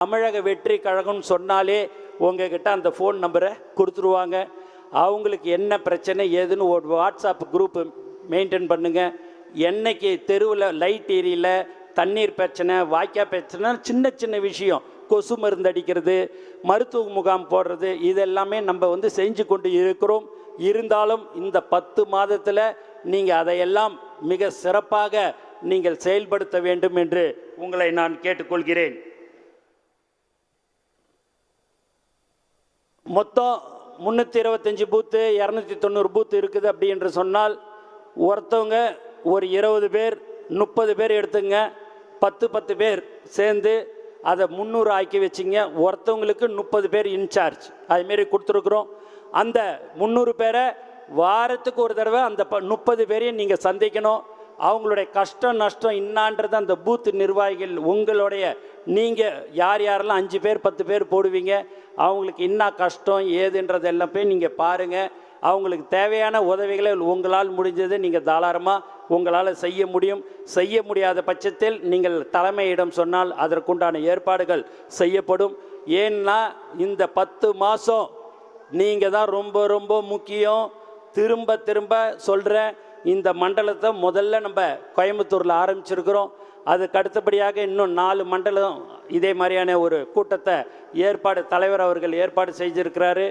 தமிழக வெற்றி கழகம்னு சொன்னாலே உங்ககிட்ட அந்த ஃபோன் நம்பரை கொடுத்துருவாங்க. அவங்களுக்கு என்ன பிரச்சனை ஏதுன்னு ஒரு வாட்ஸ்அப் குரூப்பு மெயின்டைன் பண்ணுங்கள். என்னைக்கு தெருவில் லைட் எரியல, தண்ணீர் பிரச்சனை, வாய்க்கா பிரச்சனை, சின்ன சின்ன விஷயம், கொசு மருந்து அடிக்கிறது, மருத்துவ முகாம் போடுறது, இதெல்லாமே நம்ம செஞ்சு கொண்டு இருக்கிறோம். இருந்தாலும் இந்த 10 மாதத்தில் நீங்கள் அதையெல்லாம் மிக சிறப்பாக நீங்கள் செயல்படுத்த வேண்டும் என்று உங்களை நான் கேட்டுக்கொள்கிறேன். மொத்தம் 325 பூத்து 290 பூத்து இருக்குது அப்படி என்று சொன்னால் ஒருத்தவங்க ஒரு 20 பேர் 30 பேர் எடுத்துங்க, 10 பேர் சேர்ந்து அதை 300 ஆக்கி வச்சிங்க. ஒருத்தவங்களுக்கு 30 பேர் இன்சார்ஜ் அதுமாரி கொடுத்துருக்குறோம். அந்த 300 பேரை வாரத்துக்கு ஒரு தடவை அந்த 30 பேரையும் நீங்கள் சந்திக்கணும். அவங்களுடைய கஷ்டம் நஷ்டம் இன்னான்றது அந்த பூத்து நிர்வாகிகள் உங்களுடைய நீங்கள் யார் யாரெல்லாம் 5 பேர் 10 பேர் போடுவீங்க, அவங்களுக்கு என்ன கஷ்டம் ஏதுன்றது எல்லாம் போய் நீங்கள் பாருங்கள். அவங்களுக்கு தேவையான உதவிகளை உங்களால் முடிஞ்சது நீங்கள் தாராளமாக உங்களால் செய்ய முடியும். செய்ய முடியாத பட்சத்தில் நீங்கள் தலைமையிடம் சொன்னால் அதற்குண்டான ஏற்பாடுகள் செய்யப்படும். ஏன்னா இந்த 10 மாதம் நீங்கள் தான் ரொம்ப ரொம்ப முக்கியம். திரும்ப திரும்ப சொல்கிறேன், இந்த மண்டலத்தை முதல்ல நம்ம கோயம்புத்தூரில் ஆரம்பிச்சிருக்கிறோம். அதுக்கு அடுத்தபடியாக இன்னும் 4 மண்டலம் இதே மாதிரியான ஒரு கூட்டத்தை தலைவர் அவர்கள் ஏற்பாடு செய்திருக்கிறாரு.